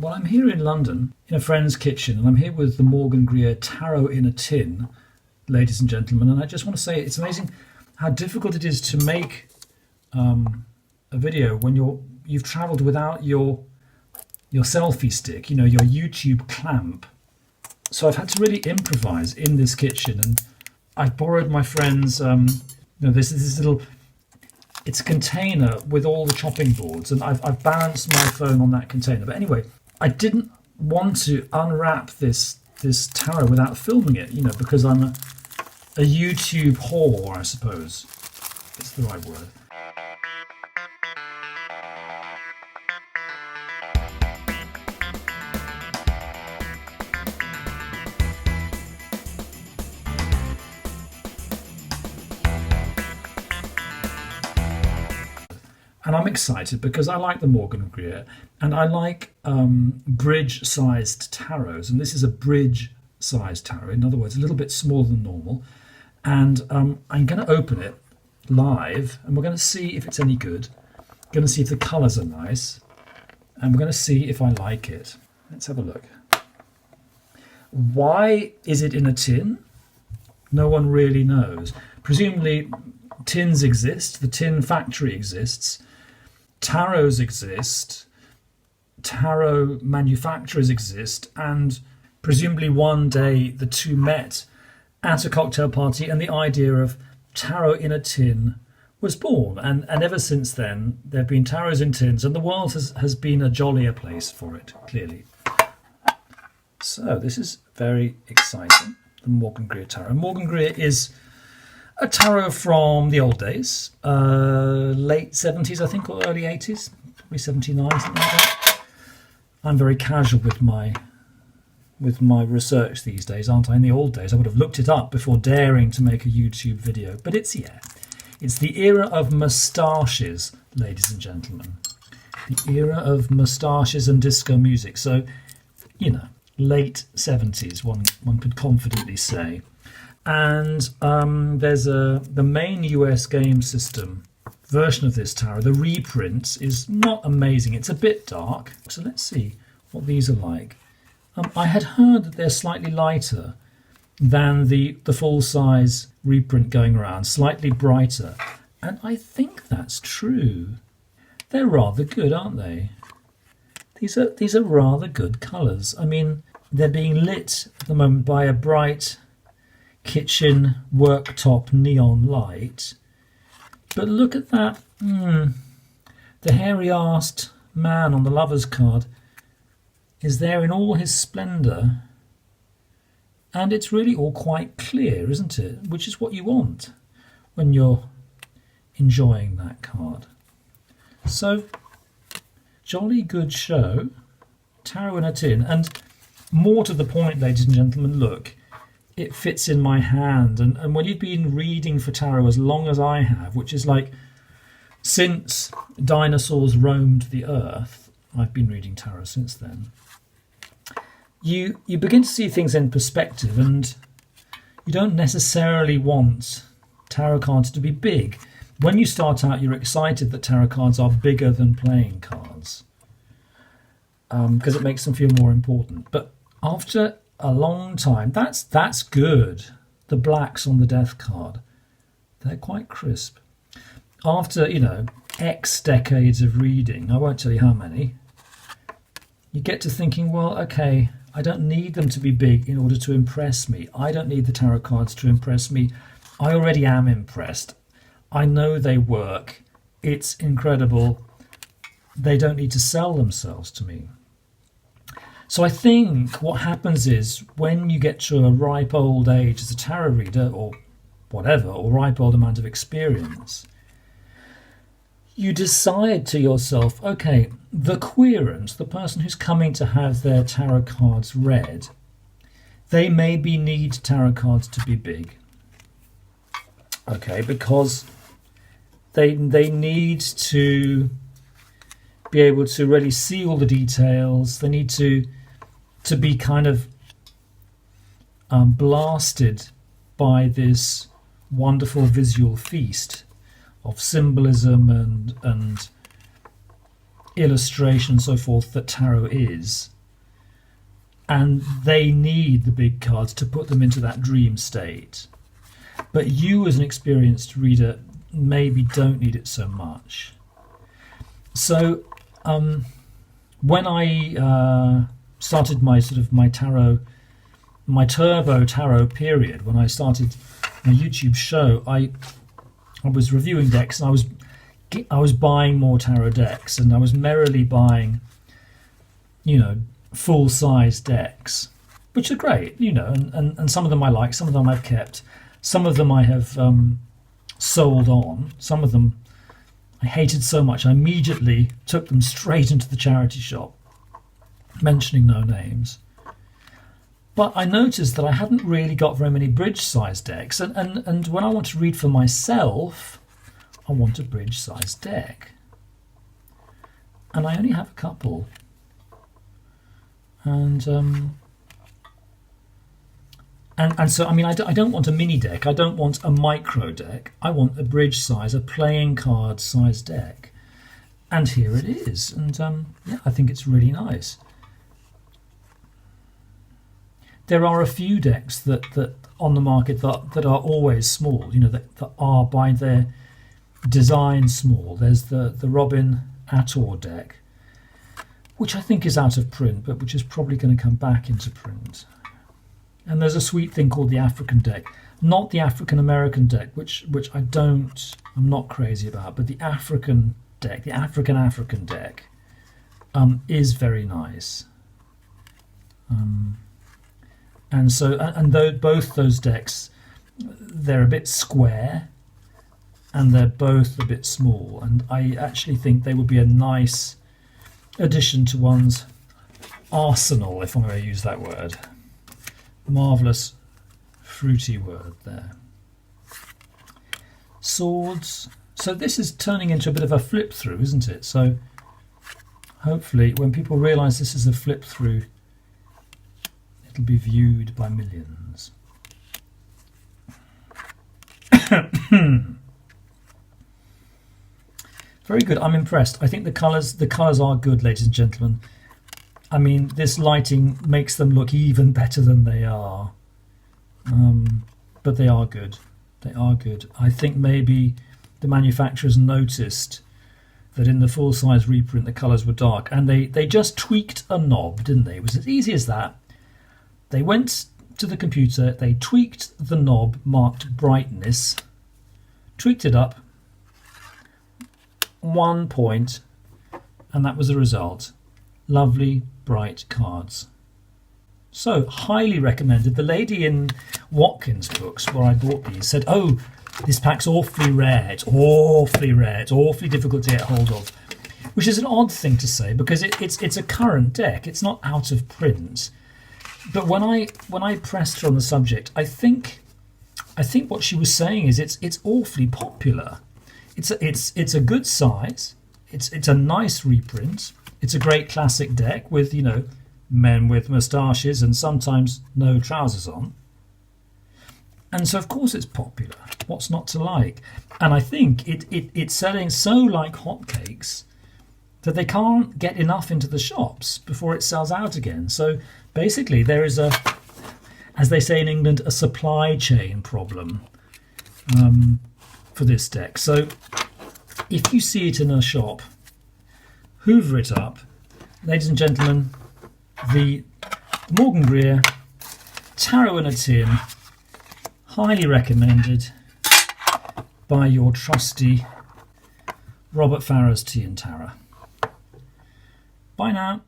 Well, I'm here in London in a friend's kitchen, and I'm here with the Morgan Greer Tarot in a tin, ladies and gentlemen. And I just want to say it's amazing how difficult it is to make a video when you've travelled without your selfie stick, your YouTube clamp. So I've had to really improvise in this kitchen, and I borrowed my friend's this little. It's a container with all the chopping boards, and I've balanced my phone on that container. But anyway, I didn't want to unwrap this tarot without filming it, because I'm a YouTube whore, I suppose. It's the right word. And I'm excited because I like the Morgan Greer, and I like bridge-sized tarots. And this is a bridge-sized tarot. In other words, a little bit smaller than normal. And I'm going to open it live, and we're going to see if it's any good. We're going to see if the colours are nice, and we're going to see if I like it. Let's have a look. Why is it in a tin? No one really knows. Presumably, tins exist. The tin factory exists. Tarots exist, tarot manufacturers exist, and presumably one day the two met at a cocktail party and the idea of tarot in a tin was born. And ever since then, there have been tarots in tins, and the world has been a jollier place for it, clearly. So this is very exciting, the Morgan Greer Tarot. Morgan Greer is a tarot from the old days, late 70s, I think, or early 80s, probably 79, something like that. I'm very casual with my research these days, aren't I? In the old days, I would have looked it up before daring to make a YouTube video. But it's the era of moustaches, ladies and gentlemen. The era of moustaches and disco music. So, late 70s, one could confidently say. And there's the main US game system version of this tarot. The reprint is not amazing. It's a bit dark. So let's see what these are like. I had heard that they're slightly lighter than the full-size reprint going around, slightly brighter. And I think that's true. They're rather good, aren't they? These are rather good colours. I mean, they're being lit at the moment by a bright kitchen worktop neon light, but look at that. The hairy-arsed man on the lover's card is there in all his splendour, and it's really all quite clear, isn't it? Which is what you want when you're enjoying that card. So, jolly good show, tarot in a tin, and more to the point, ladies and gentlemen, look. It fits in my hand, and when you've been reading for tarot as long as I have, which is like since dinosaurs roamed the earth, I've been reading tarot since then, you begin to see things in perspective, and you don't necessarily want tarot cards to be big. When you start out, you're excited that tarot cards are bigger than playing cards because it makes them feel more important. But after a long time, that's good. The blacks on the death card, they're quite crisp. After X decades of reading, I won't tell you how many, you get to thinking, well, okay, I don't need them to be big in order to impress me. I don't need the tarot cards to impress me. I already am impressed. I know they work. It's incredible. They don't need to sell themselves to me. So I think what happens is when you get to a ripe old age as a tarot reader or whatever, or ripe old amount of experience, you decide to yourself, okay, the querent, the person who's coming to have their tarot cards read, they maybe need tarot cards to be big. Okay, because they need to be able to really see all the details. They need to be kind of blasted by this wonderful visual feast of symbolism and illustration and so forth that tarot is. and they need the big cards to put them into that dream state. But you, as an experienced reader, maybe don't need it so much. So when I started my tarot, my turbo tarot period, when I started my YouTube show, I was reviewing decks, and I was buying more tarot decks, and I was merrily buying, full-size decks, which are great, and some of them I like, some of them I've kept, some of them I have sold on, some of them I hated so much I immediately took them straight into the charity shop, mentioning no names. But I noticed that I hadn't really got very many bridge-sized decks, and when I want to read for myself, I want a bridge-sized deck. And I only have a couple. And so, I mean, I don't want a mini deck, I don't want a micro deck, I want a bridge size, a playing card size deck. And here it is, and yeah, I think it's really nice. There are a few decks that on the market that are always small, that are by their design small. There's the Robin Attor deck, which I think is out of print, but which is probably going to come back into print. And there's a sweet thing called the African deck, not the African American deck, which I'm not crazy about, but the African deck, the African deck, is very nice. And so, both those decks, they're a bit square, and they're both a bit small. And I actually think they would be a nice addition to one's arsenal, if I may use that word. Marvellous, fruity word there. Swords. So this is turning into a bit of a flip through, isn't it? So hopefully, when people realise this is a flip through, it'll be viewed by millions. Very good. I'm impressed. I think the colours are good, ladies and gentlemen. I mean, this lighting makes them look even better than they are. But they are good. They are good. I think maybe the manufacturers noticed that in the full-size reprint the colours were dark, and they just tweaked a knob, didn't they? It was as easy as that. They went to the computer, they tweaked the knob marked brightness, tweaked it up 1 point, and that was the result. Lovely, bright cards. So, highly recommended. The lady in Watkins Books, where I bought these, said, "Oh, this pack's awfully rare. It's awfully rare. It's awfully difficult to get hold of," which is an odd thing to say because it's a current deck. It's not out of print. But when I pressed her on the subject, I think what she was saying is it's awfully popular. It's a good size. It's a nice reprint. It's a great classic deck with, men with moustaches and sometimes no trousers on. And so, of course, it's popular. What's not to like? And I think it's selling so like hotcakes that they can't get enough into the shops before it sells out again. So basically, there is as they say in England, a supply chain problem for this deck. So if you see it in a shop, hoover it up. Ladies and gentlemen, the Morgan Greer Tarot in a Tin, highly recommended by your trusty Robert Farrar's Tea and Tarot. Bye now.